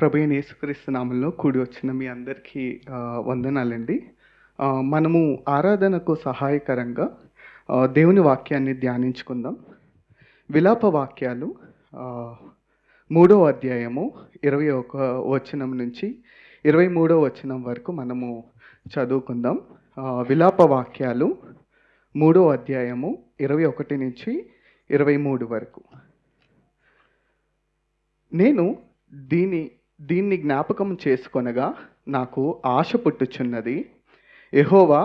ప్రభు అయిన యేసుక్రీస్తు నామంలో కూడి వచ్చిన మీ అందరికీ వందనాలండి. మనము ఆరాధనకు సహాయకరంగా దేవుని వాక్యాన్ని ధ్యానించుకుందాం. విలాప వాక్యాలు 3వ అధ్యాయము 21వ వచనం నుంచి 23వ వచనం వరకు మనము చదువుకుందాం. విలాప వాక్యాలు 3వ అధ్యాయము 21 నుంచి 23 వరకు. నేను దీన్ని జ్ఞాపకం చేసుకొనగా నాకు ఆశ పుట్టుచున్నది. యెహోవా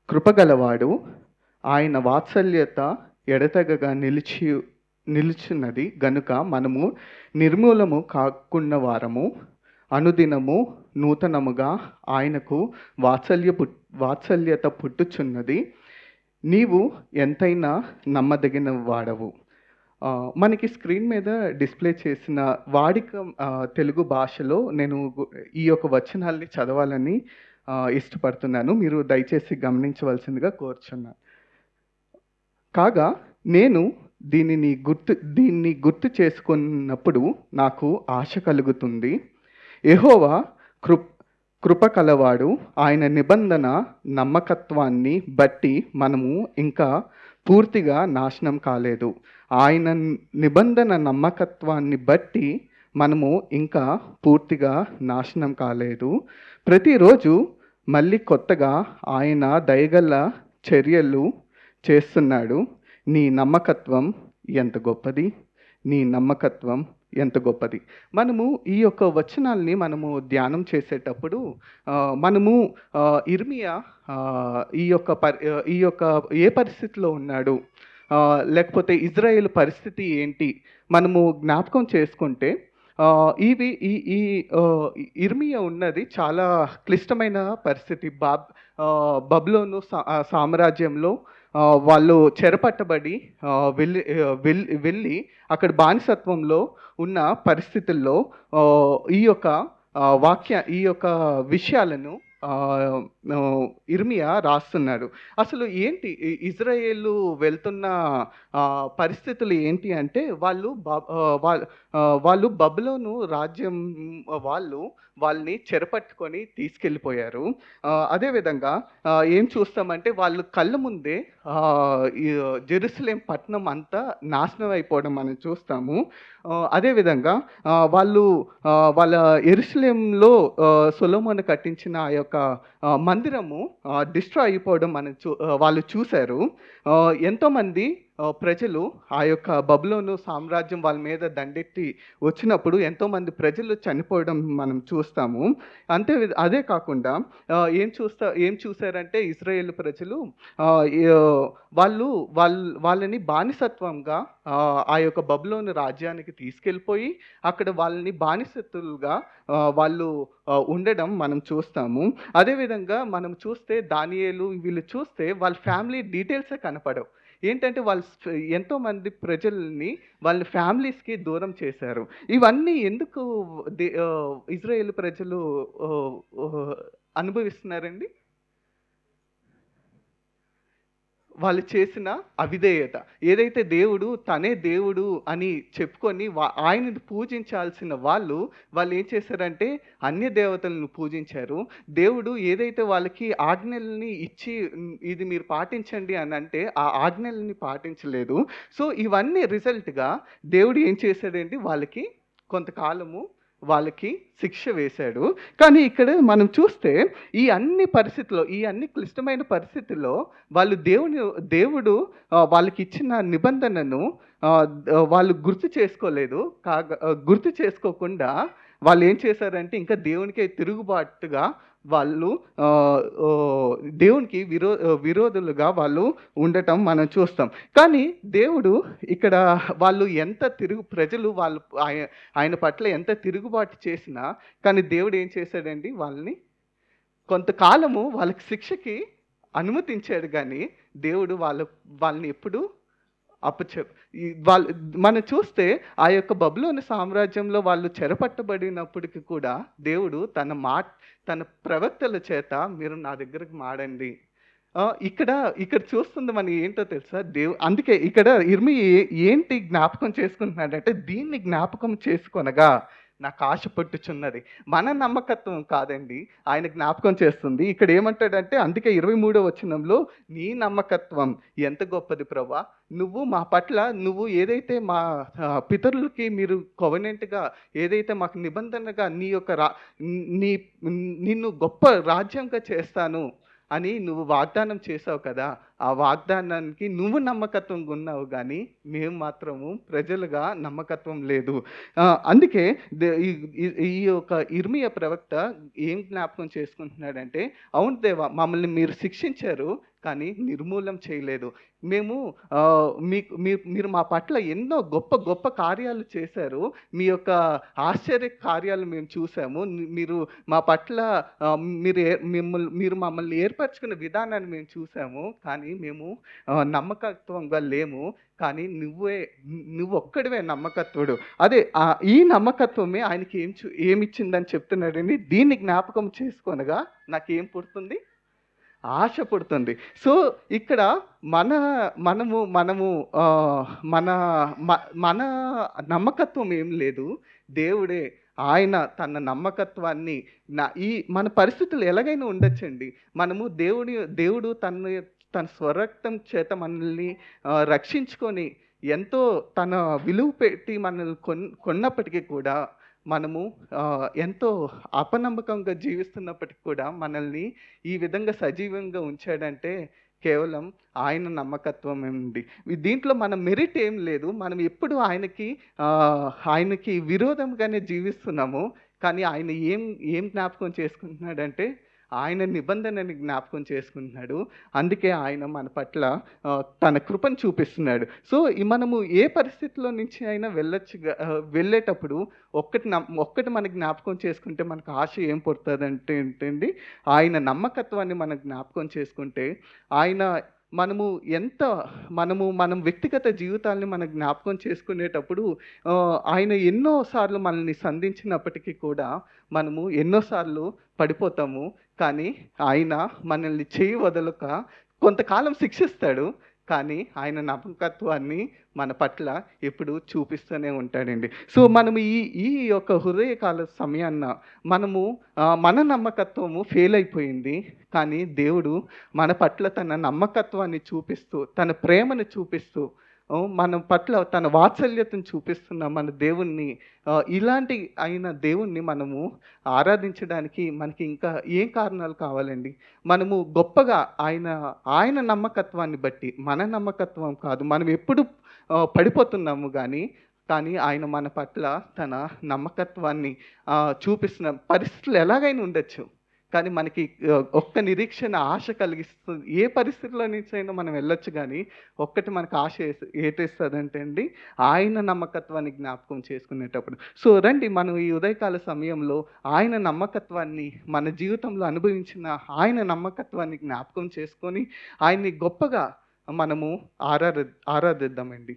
కృపగలవాడు, ఆయన వాత్సల్యత ఎడతెగక నిలుచున్నది గనుక మనము నిర్మూలము కాకున్న వారము అనుదినము నూతనముగా ఆయనకు వాత్సల్యత పుట్టుచున్నది. నీవు ఎంతైనా నమ్మదగిన వాడవు. మనకి స్క్రీన్ మీద డిస్ప్లే చేసిన వాడిక తెలుగు భాషలో నేను ఈ యొక్క వచనాల్ని చదవాలని ఇష్టపడుతున్నాను. మీరు దయచేసి గమనించవలసిందిగా కోరుచున్నాను. కాగా నేను దీన్ని గుర్తు చేసుకున్నప్పుడు నాకు ఆశ కలుగుతుంది. యెహోవా కృప కలవాడు, ఆయన నిబంధన నమ్మకత్వాన్ని బట్టి మనము ఇంకా పూర్తిగా నాశనం కాలేదు. ఆయన నిబంధన నమ్మకత్వాన్ని బట్టి మనము ఇంకా పూర్తిగా నాశనం కాలేదు. ప్రతిరోజు మళ్ళీ కొత్తగా ఆయన దయగల చర్యలు చేస్తున్నాడు. నీ నమ్మకత్వం ఎంత గొప్పది, నీ నమ్మకత్వం ఎంత గొప్పది. మనము ఈ యొక్క వచనాల్ని మనము ధ్యానం చేసేటప్పుడు మనము ఇర్మియా ఈ యొక్క ఏ పరిస్థితిలో ఉన్నాడు, లేకపోతే ఇజ్రాయేల్ పరిస్థితి ఏంటి మనము జ్ఞాపకం చేసుకుంటే ఈ ఇర్మియా ఉన్నది చాలా క్లిష్టమైన పరిస్థితి. బబులోను సామ్రాజ్యంలో వాళ్ళు చెరపట్టబడి వెళ్ళి అక్కడ బానిసత్వంలో ఉన్న పరిస్థితుల్లో ఈ యొక్క విషయాలను ఇర్మియా రాస్తున్నాడు. అసలు ఏంటి ఇజ్రాయేలు వెళ్తున్న పరిస్థితులు ఏంటి అంటే వాళ్ళు బబులోను రాజ్యం వాళ్ళని చెరపట్టుకొని తీసుకెళ్ళిపోయారు. అదేవిధంగా ఏం చూస్తామంటే వాళ్ళు కళ్ళ ముందే జెరూసలేం పట్టణం అంతా నాశనం అయిపోవడం మనం చూస్తాము. అదేవిధంగా వాళ్ళ యెరూషలేంలో సొలొమోను కట్టించిన ఆ యొక్క మందిరము డిస్ట్రాయ్ అయిపోవడం వాళ్ళు చూశారు. ఎంతోమంది ప్రజలు ఆ యొక్క బబులోను సామ్రాజ్యం వాళ్ళ మీద దండెత్తి వచ్చినప్పుడు ఎంతోమంది ప్రజలు చనిపోవడం మనం చూస్తాము. అదే కాకుండా ఏం చూశారంటే ఇజ్రాయేల్ ప్రజలు వాళ్ళని బానిసత్వంగా ఆ యొక్క బబులోను రాజ్యానికి తీసుకెళ్ళిపోయి అక్కడ వాళ్ళని బానిసత్తులుగా వాళ్ళు ఉండడం మనం చూస్తాము. అదేవిధంగా మనం చూస్తే దానియేలు వీళ్ళు చూస్తే వాళ్ళ ఫ్యామిలీ డీటెయిల్సే కనపడవు. ఏంటంటే వాళ్ళు ఎంతోమంది ప్రజల్ని వాళ్ళ ఫ్యామిలీస్కి దూరం చేశారు. ఇవన్నీ ఎందుకు ఇజ్రాయేల్ ప్రజలు అనుభవిస్తున్నారండి? వాళ్ళు చేసిన అవిధేయత. ఏదైతే దేవుడు తనే దేవుడు అని చెప్పుకొని ఆయనను పూజించాల్సిన వాళ్ళు ఏం చేశారంటే అన్య దేవతలను పూజించారు. దేవుడు ఏదైతే వాళ్ళకి ఆజ్ఞల్ని ఇచ్చి ఇది మీరు పాటించండి అని అంటే ఆ ఆజ్ఞల్ని పాటించలేదు. సో ఇవన్నీ రిజల్ట్గా దేవుడు ఏం చేశాడండి, వాళ్ళకి కొంతకాలము వాళ్ళకి శిక్ష వేశాడు. కానీ ఇక్కడ మనం చూస్తే ఈ అన్ని క్లిష్టమైన పరిస్థితుల్లో దేవుడు వాళ్ళకి ఇచ్చిన నిబంధనను వాళ్ళు గుర్తు చేసుకోలేదు. గుర్తు చేసుకోకుండా వాళ్ళు ఏం చేశారంటే ఇంకా దేవునికే తిరుగుబాటుగా వాళ్ళు దేవునికి విరోధులుగా వాళ్ళు ఉండటం మనం చూస్తాం. కానీ దేవుడు ఇక్కడ ప్రజలు ఆయన పట్ల ఎంత తిరుగుబాటు చేసినా కానీ దేవుడు ఏం చేశాడండి, వాళ్ళని కొంతకాలము వాళ్ళకి శిక్షకి అనుమతించాడు. కానీ దేవుడు వాళ్ళని ఎప్పుడు మనం చూస్తే ఆ యొక్క బబులోను సామ్రాజ్యంలో వాళ్ళు చెరపట్టబడినప్పటికీ కూడా దేవుడు తన ప్రవక్తల చేత మీరు నా దగ్గరకు మాడండి. ఇక్కడ చూస్తుంది మనం ఏంటో తెలుసా, అందుకే ఇక్కడ ఇర్మియా ఏంటి జ్ఞాపకం చేసుకుంటున్నాడంటే దీన్ని జ్ఞాపకం చేసుకొనగా నాకు ఆశ పుట్టుచున్నది. మన నమ్మకత్వం కాదండి. ఆయన జ్ఞాపకం చేస్తుంది. ఇక్కడ ఏమంటాడంటే అందుకే 23వ వచనంలో నీ నమ్మకత్వం ఎంత గొప్పది ప్రభా! నువ్వు మా పట్ల నువ్వు ఏదైతే మా పితరులకి మీరు కోవెనెంట్‌గా ఏదైతే మాకు నిబంధనగా నీ యొక్క నీ నిన్ను గొప్ప రాజ్యంగా చేస్తాను అని నువ్వు వాగ్దానం చేసావు కదా! ఆ వాగ్దానానికి నువ్వు నమ్మకత్వంగా ఉన్నావు గానీ, మేము మాత్రము ప్రజలుగా నమ్మకత్వం లేదు. అందుకే ఈ ఈ ఈ యొక్క ఇర్మియా ప్రవక్త ఏం జ్ఞాపకం చేసుకుంటున్నాడంటే, అవును దేవా మమ్మల్ని మీరు శిక్షించారు, కానీ నిర్మూలం చేయలేదు. మేము మీరు మా పట్ల ఎన్నో గొప్ప గొప్ప కార్యాలు చేశారు. మీ యొక్క ఆశ్చర్య కార్యాలు మేము చూసాము. మీరు మా పట్ల మీరు మమ్మల్ని ఏర్పరచుకున్న విధానాన్ని మేము చూసాము. కానీ మేము నమ్మకత్వంగా లేము. కానీ నువ్వొక్కడివే నమ్మకత్వుడు. అదే ఈ నమ్మకత్వమే ఆయనకి ఏమిచ్చిందని చెప్తున్నాడండి. దీన్ని జ్ఞాపకం చేసుకొనగా నాకేం పుడుతుంది? ఆశ పుడుతుంది. సో, ఇక్కడ మనము మనము మన మన నమ్మకత్వం ఏం లేదు. దేవుడే ఆయన తన నమ్మకత్వాన్ని మన పరిస్థితులు ఎలాగైనా ఉండొచ్చండి. మనము దేవుడు తన స్వరక్తం చేత మనల్ని రక్షించుకొని ఎంతో తన విలువ పెట్టి మనల్ని కొన్నప్పటికీ కూడా మనము ఎంతో అపనమ్మకంగా జీవిస్తున్నప్పటికి కూడా మనల్ని ఈ విధంగా సజీవంగా ఉంచాడంటే కేవలం ఆయన నమ్మకత్వమే ఉంది. దీంట్లో మన మెరిట్ ఏం లేదు. మనం ఎప్పుడు ఆయనకి విరోధంగానే జీవిస్తున్నాము. కానీ ఆయన ఏం జ్ఞాపకం చేసుకుంటున్నాడంటే ఆయన నిబంధనని జ్ఞాపకం చేసుకుంటున్నాడు. అందుకే ఆయన మన పట్ల తన కృపను చూపిస్తున్నాడు. సో, మనము ఏ పరిస్థితిలో నుంచి అయినా వెళ్ళేటప్పుడు ఒక్కటి మన జ్ఞాపకం చేసుకుంటే మనకు ఆశ ఏం పుడతదంటే ఏంటండి, ఆయన నమ్మకత్వాన్ని మనం జ్ఞాపకం చేసుకుంటే ఆయన మనం వ్యక్తిగత జీవితాల్ని మనం జ్ఞాపకం చేసుకునేటప్పుడు ఆయన ఎన్నో సార్లు మనల్ని సంధించినప్పటికీ కూడా మనము ఎన్నో సార్లు పడిపోతాము. కానీ ఆయన మనల్ని చేయి వదలక కొంతకాలం శిక్షిస్తాడు. కానీ ఆయన నమ్మకత్వాన్ని మన పట్ల ఎప్పుడు చూపిస్తూనే ఉంటాడండి. సో, మనము ఈ యొక్క హృదయకాల సమయాన్న మన నమ్మకత్వము ఫెయిల్ అయిపోయింది. కానీ దేవుడు మన పట్ల తన నమ్మకత్వాన్ని చూపిస్తూ, తన ప్రేమను చూపిస్తూ, మన పట్ల తన వాత్సల్యతను చూపిస్తున్న మన దేవుణ్ణి ఇలాంటి అయిన దేవుణ్ణి మనము ఆరాధించడానికి మనకి ఇంకా ఏం కారణాలు కావాలండి? మనము గొప్పగా ఆయన నమ్మకత్వాన్ని బట్టి, మన నమ్మకత్వం కాదు. మనం ఎప్పుడు పడిపోతున్నాము కానీ ఆయన మన పట్ల తన నమ్మకత్వాన్ని చూపిస్తున్న పరిస్థితులు ఎలాగైనా ఉండొచ్చు. కానీ మనకి ఒక్క నిరీక్షణ ఆశ కలిగిస్తుంది. ఏ పరిస్థితిలో నుంచైనా మనం వెళ్ళొచ్చు కానీ ఒక్కటి మనకు ఆశ ఏటేస్తదంటే అండి, ఆయన నమ్మకత్వాన్ని జ్ఞాపకం చేసుకునేటప్పుడు. సో, రండి మనం ఈ ఉదయకాల సమయంలో ఆయన నమ్మకత్వాన్ని మన జీవితంలో అనుభవించిన ఆయన నమ్మకత్వాన్ని జ్ఞాపకం చేసుకొని ఆయన్ని గొప్పగా మనము ఆరాధిద్దామండి.